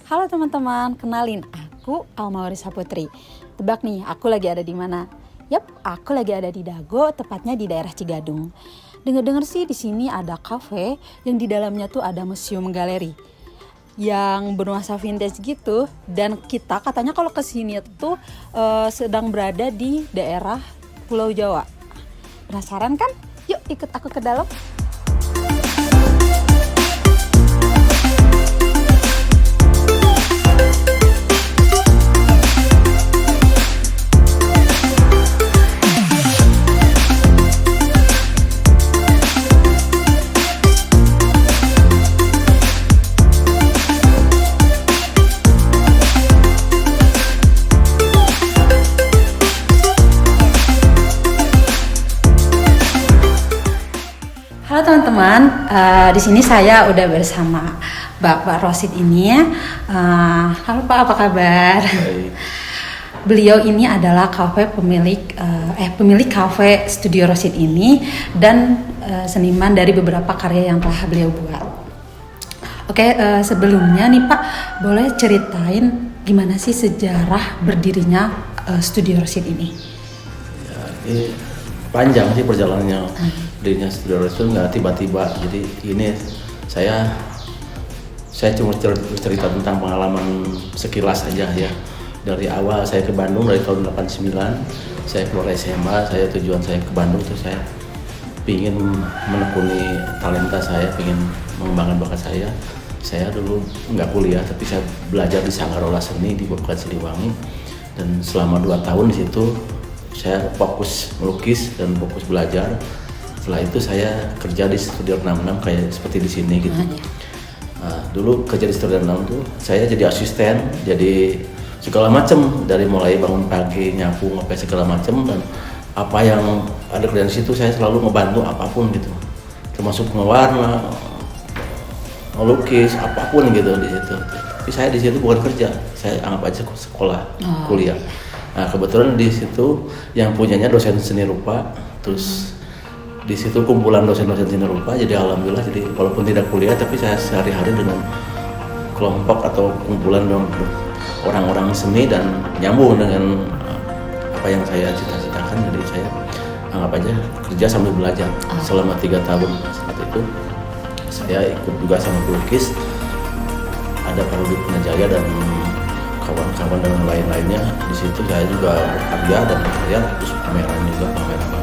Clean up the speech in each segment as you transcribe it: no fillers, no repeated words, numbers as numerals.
Halo teman-teman, kenalin aku Almawarisa Putri. Tebak nih, aku lagi ada di mana? Yap, aku lagi ada di Dago, tepatnya di daerah Cigadung. Dengar-dengar sih di sini ada kafe yang di dalamnya tuh ada museum galeri yang bernuansa vintage gitu. Dan kita katanya kalau ke sini tuh sedang berada di daerah Pulau Jawa. Penasaran kan? Yuk ikut aku ke dalam. Halo teman-teman, di sini saya udah bersama Bapak Rosid ini. Halo Pak, apa kabar? Baik. Beliau ini adalah pemilik kafe Studio Rosid ini dan seniman dari beberapa karya yang telah beliau buat. Oke, sebelumnya nih Pak, boleh ceritain gimana sih sejarah berdirinya Studio Rosid ini? Ya, ini panjang sih perjalanannya. Dirinya Studio Rosid itu nggak tiba-tiba. Jadi ini saya cuma cerita tentang pengalaman sekilas aja ya. Dari awal saya ke Bandung dari tahun 89, saya keluar SMA, tujuan saya ke Bandung tuh saya ingin menekuni talenta saya, ingin mengembangkan bakat saya. Saya dulu nggak kuliah, tapi saya belajar di Sanggarola Seni di Kabupaten Siliwangi, dan selama 2 tahun di situ saya fokus melukis dan fokus belajar. Setelah itu saya kerja di Studio 66 kayak seperti di sini gitu. Nah, dulu kerja di Studio 66 tuh saya jadi asisten, jadi segala macam, dari mulai bangun pagi, nyapu, ngepel segala macam, dan apa yang ada kerjaan di situ saya selalu ngebantu apapun gitu, termasuk ngewarna, ngelukis, apapun gitu di situ. Tapi saya di situ bukan kerja, saya anggap aja sekolah, kuliah. Nah, kebetulan di situ yang punyanya dosen seni rupa, terus di situ kumpulan dosen-dosen seni rupa, jadi alhamdulillah, jadi walaupun tidak kuliah tapi saya sehari-hari dengan kelompok atau kumpulan orang-orang seni dan nyambung dengan apa yang saya cita-citakan. Jadi saya anggap aja kerja sambil belajar selama 3 tahun. Saat itu saya ikut juga sama pelukis, ada Parudi Penajaya dan kawan-kawan dan lain-lainnya. Di situ saya juga berkarya dan berkarya, terus pameran juga, pameran.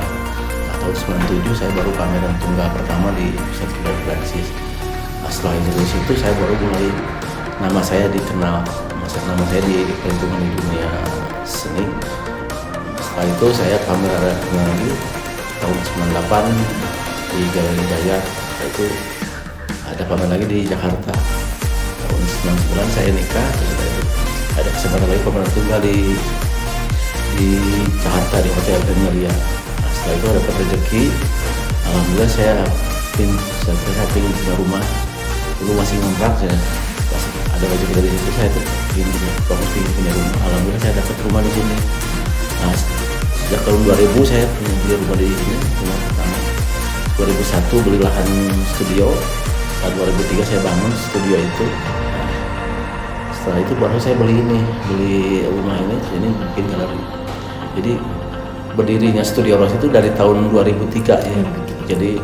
Tahun 97 saya baru pameran tunggal pertama di Pusat Kebudayaan Prancis. Nah, setelah itu di situ saya baru mulai nama saya dikenal, nama saya diperhitungkan di dunia seni. Setelah itu saya pameran lagi tahun 98 di Galeri Jaya. Itu ada pameran lagi di Jakarta. Tahun 99 saya nikah, ada kesempatan lagi pameran tunggal di Jakarta di Hotel Camellia. Setelah itu dapat rezeki, alhamdulillah saya ingin punya rumah. Dulu masih ngontrak, saya ada rezeki dari situ, saya tuh ingin punya rumah. Alhamdulillah saya dapat rumah di sini. Nah, sejak tahun 2000 saya beli rumah di sini, rumah pertama. 2001 beli lahan studio, tahun 2003 saya bangun studio itu. Nah, setelah itu baru saya beli rumah ini bikin galeri. Jadi berdirinya Studio Rosid itu dari tahun 2003 ya. Jadi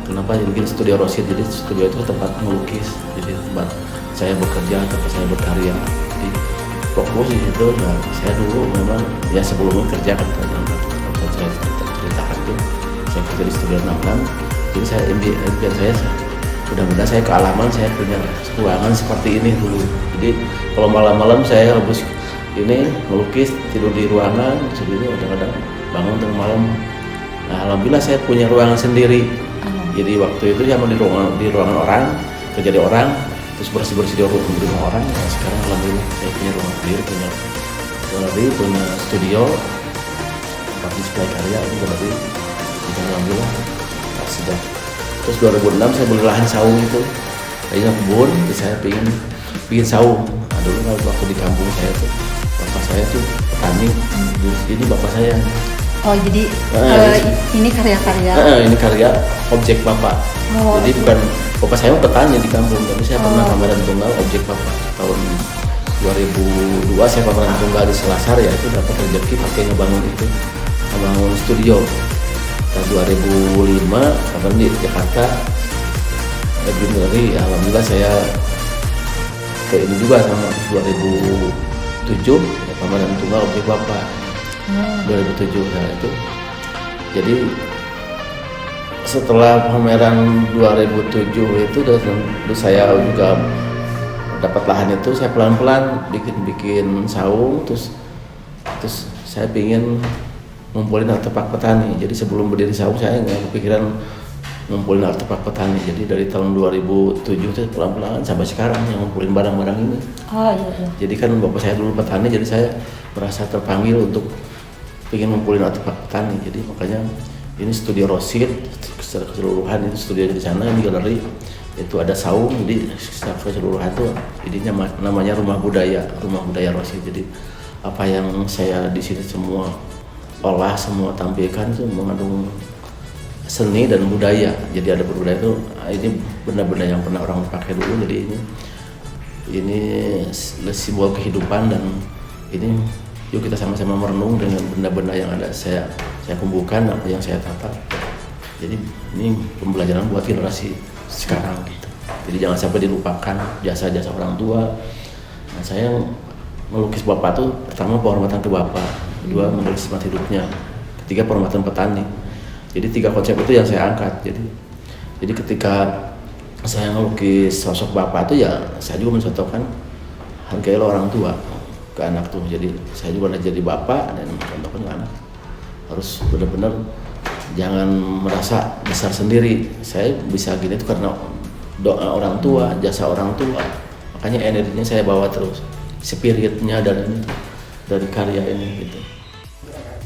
kenapa bikin Studio Rosid? Jadi studio itu tempat melukis, jadi tempat saya bekerja, tempat saya berkarya. Jadi fokus di situ. Nah, saya dulu memang ya sebelumnya kerja kan, saya ceritakan tuh saya kerja di Studio 66. Jadi saya impian saya mudah-mudahan saya kealaman, saya punya ruangan seperti ini dulu. Jadi kalau malam-malam saya habis ini melukis, tidur di ruangan sendiri, kadang-kadang bangun tengah malam. Nah, alhamdulillah saya punya ruangan sendiri. Jadi waktu itu ya di ruangan orang, kerja di orang, terus bersih-bersih di rumah orang. Nah, sekarang alhamdulillah saya punya ruangan sendiri, punya galeri, punya studio, tempat display karya itu galeri. Dan alhamdulillah sejak terus 2006 saya beli lahan saung itu. Saya kebun, saya bikin saung. Nah, dulu waktu di kampung saya tuh, bapak saya tuh petani. Ini bapak saya Oh jadi ini karya-karya. Ini karya objek Bapak. Jadi bukan Bapak saya petani di kampung, tapi saya pernah pameran tunggal objek Bapak tahun 2002 saya pameran tunggal di Selasar ya, itu dapat rezeki pakai ngebangun itu, ngebangun studio. Tahun 2005 pameran di Jakarta, Januari, alhamdulillah saya ke ini juga sama 2007 ya, pameran tunggal objek Bapak 2007 nah itu. Jadi setelah pameran 2007 itu saya juga dapat lahan itu, saya pelan-pelan bikin saung, terus saya pingin ngumpulin artefak petani. Jadi sebelum berdiri saung saya nggak kepikiran ngumpulin artefak petani. Jadi dari tahun 2007 itu pelan-pelan sampai sekarang yang ngumpulin barang-barang ini. Iya. Jadi kan bapak saya dulu petani, jadi saya merasa terpanggil untuk pingin ngumpulin artefak petani. Jadi makanya ini studio Rosid secara keseluruhan, itu studionya di sana, ini galeri, itu ada saung. Jadi secara keseluruhan itu ininya namanya rumah budaya Rosid. Jadi apa yang saya di sini semua olah, semua tampilkan itu mengandung seni dan budaya. Jadi ada berbudaya itu, ini benda-benda yang pernah orang pakai dulu. Jadi ini simbol kehidupan, dan ini yuk kita sama-sama merenung dengan benda-benda yang ada saya kumpulkan, apa yang saya tata. Jadi ini pembelajaran buat generasi sekarang gitu. Jadi jangan sampai dilupakan jasa-jasa orang tua. Nah, saya melukis bapak tuh pertama penghormatan ke bapak, kedua menulis semangat hidupnya, ketiga penghormatan petani. Jadi 3 konsep itu yang saya angkat. Jadi ketika saya ngelukis sosok bapak itu ya saya juga mencontohkan hargailah orang tua ke anak tuh. Jadi saya juga jadi bapak dan contohkan ke anak, harus benar-benar jangan merasa besar sendiri. Saya bisa gini itu karena doa orang tua, jasa orang tua. Makanya energinya saya bawa terus, spiritnya dari karya ini gitu.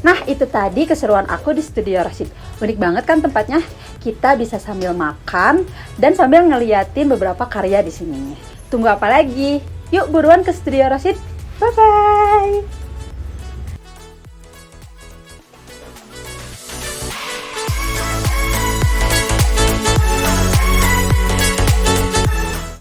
Nah itu tadi keseruan aku di Studio Rosid. Unik banget kan tempatnya. Kita bisa sambil makan dan sambil ngeliatin beberapa karya di sini. Tunggu apa lagi? Yuk buruan ke Studio Rosid. Bye bye.